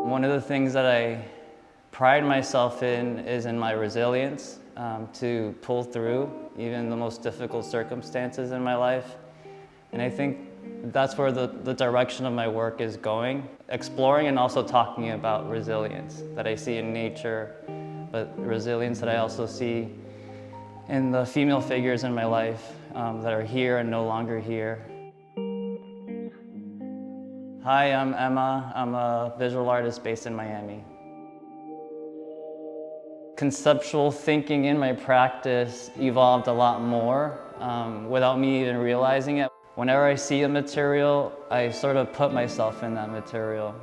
One of the things that I pride myself in is in my resilience to pull through even the most difficult circumstances in my life. And I think that's where the direction of my work is going, exploring and also talking about resilience that I see in nature, but resilience that I also see in the female figures in my life that are here and no longer here. Hi, I'm Emma. I'm a visual artist based in Miami. Conceptual thinking in my practice evolved a lot more without me even realizing it. Whenever I see a material, I sort of put myself in that material.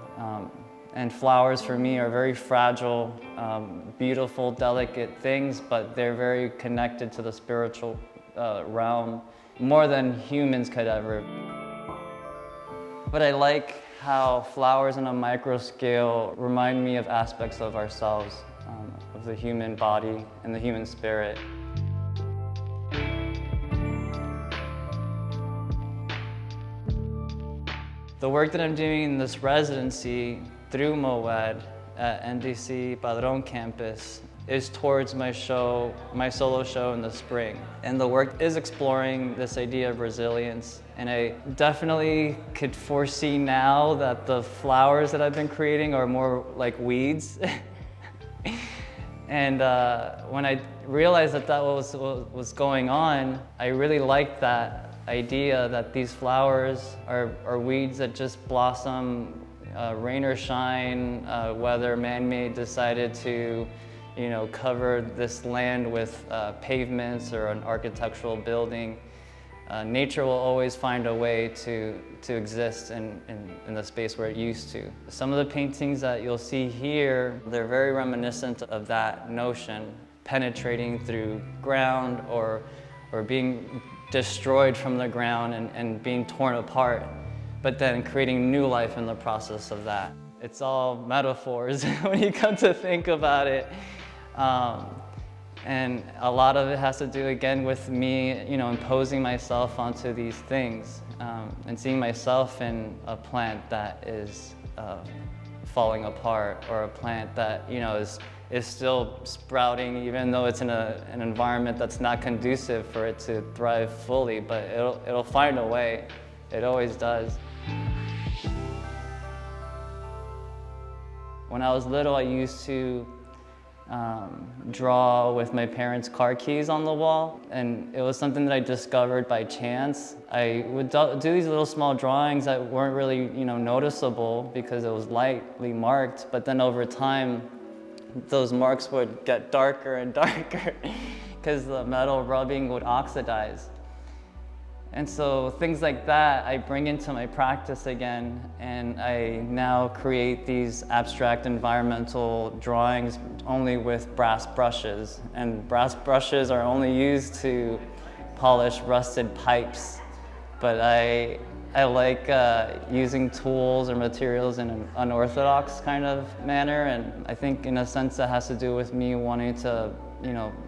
And flowers for me are very fragile, beautiful, delicate things, but they're very connected to the spiritual realm, more than humans could ever. But I like how flowers on a micro scale remind me of aspects of ourselves, of the human body and the human spirit. The work that I'm doing in this residency through MOAD at NDC Padrón campus is towards my solo show in the spring. And the work is exploring this idea of resilience. And I definitely could foresee now that the flowers that I've been creating are more like weeds. And when I realized that that was going on, I really liked that idea that these flowers are weeds that just blossom, rain or shine, whether man-made decided to cover this land with pavements or an architectural building. Nature will always find a way to exist in the space where it used to. Some of the paintings that you'll see here, they're very reminiscent of that notion, penetrating through ground or being destroyed from the ground and being torn apart, but then creating new life in the process of that. It's all metaphors when you come to think about it. And a lot of it has to do, again, with me, imposing myself onto these things and seeing myself in a plant that is falling apart, or a plant that, is still sprouting, even though it's in an environment that's not conducive for it to thrive fully, but it'll find a way. It always does. When I was little, I used to draw with my parents' car keys on the wall, and it was something that I discovered by chance. I would do these little small drawings that weren't really noticeable because it was lightly marked, but then over time those marks would get darker and darker because the metal rubbing would oxidize. And so things like that I bring into my practice again, and I now create these abstract environmental drawings only with brass brushes. And brass brushes are only used to polish rusted pipes. But I like using tools or materials in an unorthodox kind of manner, and I think in a sense that has to do with me wanting to,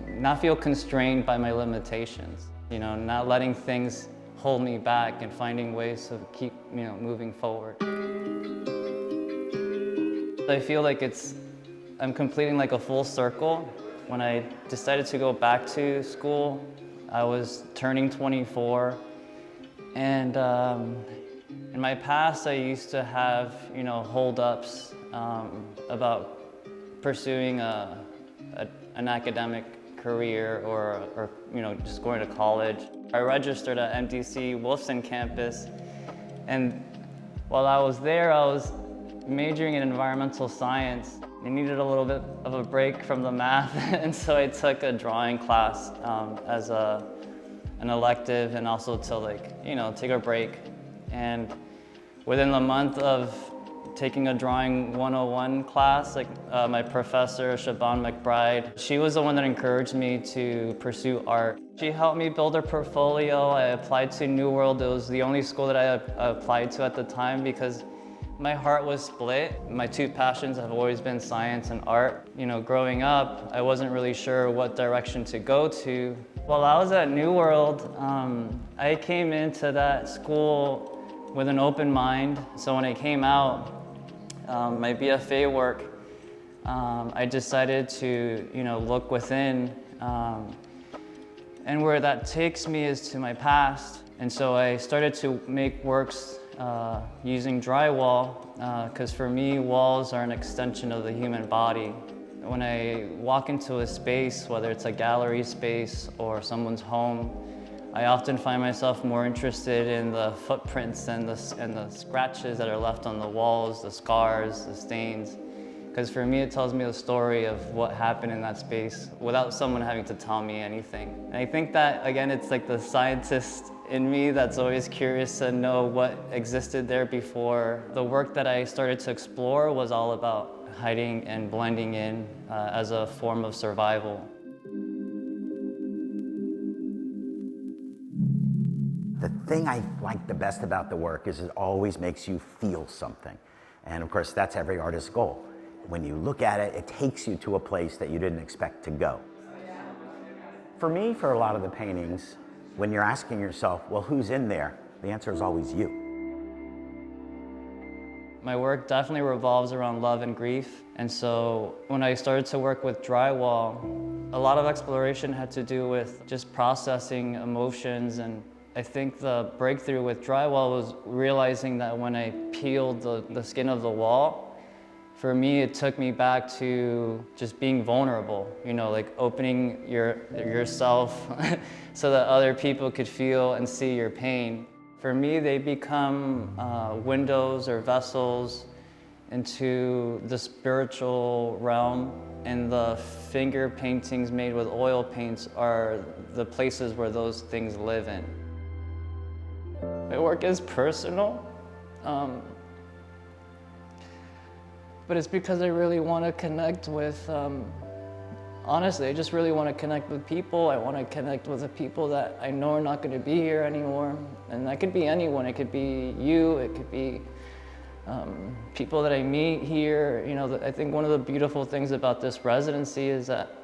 not feel constrained by my limitations. Not letting things hold me back and finding ways to keep, moving forward. I feel like I'm completing like a full circle. When I decided to go back to school, I was turning 24. And in my past, I used to have, hold-ups about pursuing an academic career or just going to college. I registered at MDC Wolfson campus, and while I was there, I was majoring in environmental science. I needed a little bit of a break from the math, and so I took a drawing class as an elective, and also to take a break. And within the month of taking a drawing 101 class, my professor, Shaban McBride, she was the one that encouraged me to pursue art. She helped me build a portfolio. I applied to New World. It was the only school that I applied to at the time because my heart was split. My two passions have always been science and art. Growing up, I wasn't really sure what direction to go to. While I was at New World, I came into that school with an open mind. So when I came out, my BFA work, I decided to, look within, and where that takes me is to my past. And so I started to make works using drywall, because for me, walls are an extension of the human body. When I walk into a space, whether it's a gallery space or someone's home, I often find myself more interested in the footprints and the scratches that are left on the walls, the scars, the stains. Because for me, it tells me the story of what happened in that space without someone having to tell me anything. And I think that, again, it's like the scientist in me that's always curious to know what existed there before. The work that I started to explore was all about hiding and blending in as a form of survival. The thing I like the best about the work is it always makes you feel something. And of course, that's every artist's goal. When you look at it, it takes you to a place that you didn't expect to go. For me, for a lot of the paintings, when you're asking yourself, well, who's in there? The answer is always you. My work definitely revolves around love and grief. And so when I started to work with drywall, a lot of exploration had to do with just processing emotions. And I think the breakthrough with drywall was realizing that when I peeled the skin of the wall, for me, it took me back to just being vulnerable, like opening yourself so that other people could feel and see your pain. For me, they become windows or vessels into the spiritual realm, and the finger paintings made with oil paints are the places where those things live in. My work is personal. But it's because I really want to connect with, honestly, I just really want to connect with people. I want to connect with the people that I know are not going to be here anymore. And that could be anyone. It could be you. It could be people that I meet here. I think one of the beautiful things about this residency is that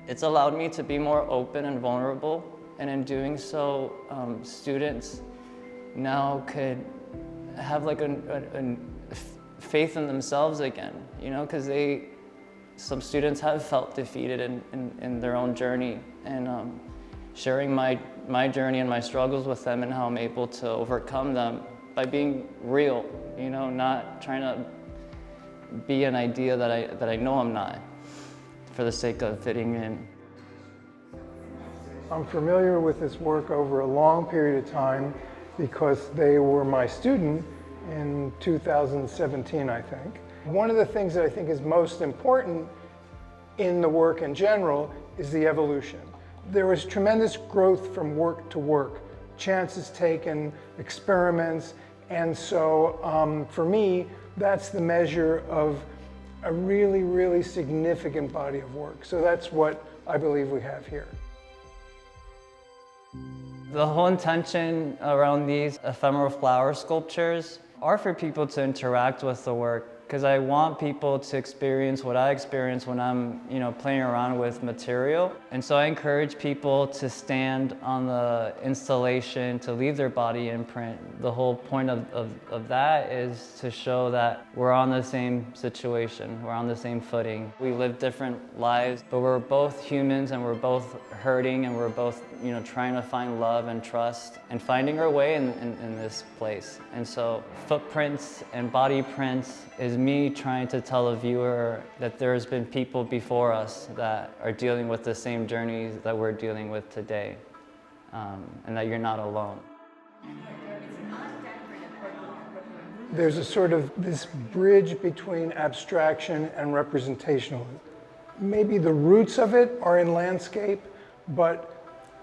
it's allowed me to be more open and vulnerable. And in doing so, students now could have like a faith in themselves again, because some students have felt defeated in their own journey, and sharing my journey and my struggles with them and how I'm able to overcome them by being real, not trying to be an idea that I know I'm not for the sake of fitting in. I'm familiar with this work over a long period of time because they were my student in 2017, I think. One of the things that I think is most important in the work in general is the evolution. There was tremendous growth from work to work, chances taken, experiments, and so for me, that's the measure of a really, really significant body of work. So that's what I believe we have here. The whole intention around these ephemeral flower sculptures are for people to interact with the work, because I want people to experience what I experience when I'm, playing around with material. And so I encourage people to stand on the installation, to leave their body imprint. The whole point of that is to show that we're on the same situation, we're on the same footing. We live different lives, but we're both humans and we're both hurting and we're both, trying to find love and trust and finding our way in this place. And so footprints and body prints is me trying to tell a viewer that there's been people before us that are dealing with the same journeys that we're dealing with today, and that you're not alone. There's a sort of this bridge between abstraction and representational. Maybe the roots of it are in landscape, but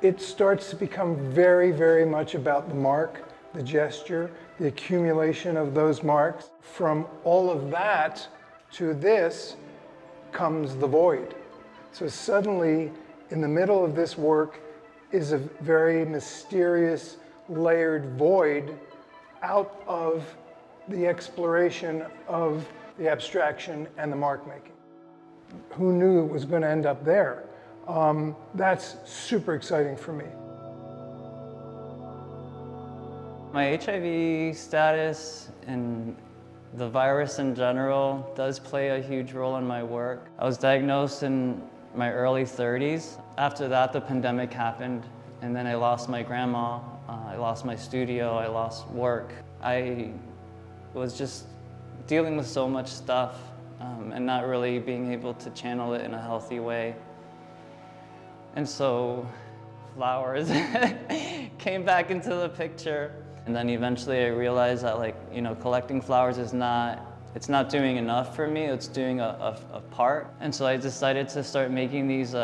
it starts to become very, very much about the mark, the gesture, the accumulation of those marks. From all of that to this comes the void. So suddenly, in the middle of this work is a very mysterious, layered void out of the exploration of the abstraction and the mark making. Who knew it was going to end up there? That's super exciting for me. My HIV status and The virus in general does play a huge role in my work. I was diagnosed in my early 30s. After that, the pandemic happened, and then I lost my grandma, I lost my studio, I lost work. I was just dealing with so much stuff and not really being able to channel it in a healthy way. And so flowers came back into the picture. And then eventually I realized that, like, you know, collecting flowers is it's not doing enough for me, it's doing a part. And so I decided to start making these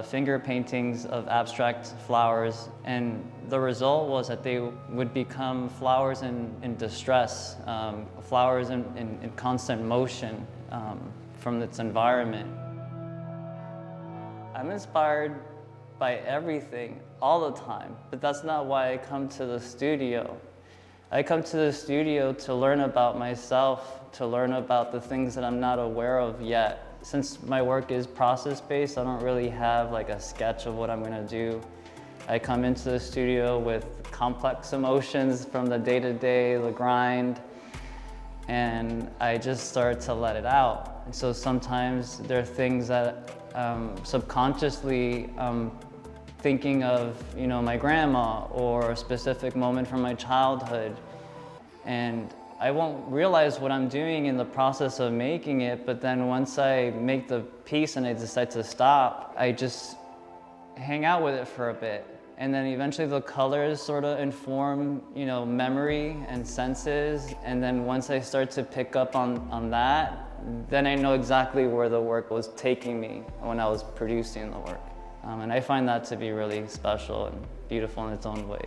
finger paintings of abstract flowers. And the result was that they would become flowers in distress, flowers in constant motion from its environment. I'm inspired by everything all the time, but that's not why I come to the studio. I come to the studio to learn about myself, to learn about the things that I'm not aware of yet. Since my work is process-based, I don't really have like a sketch of what I'm gonna do. I come into the studio with complex emotions from the day-to-day, the grind, and I just start to let it out. And so sometimes there are things that subconsciously thinking of, you know, my grandma or a specific moment from my childhood. And I won't realize what I'm doing in the process of making it, but then once I make the piece and I decide to stop, I just hang out with it for a bit. And then eventually the colors sort of inform, you know, memory and senses. And then once I start to pick up on that, then I know exactly where the work was taking me when I was producing the work. And I find that to be really special and beautiful in its own way.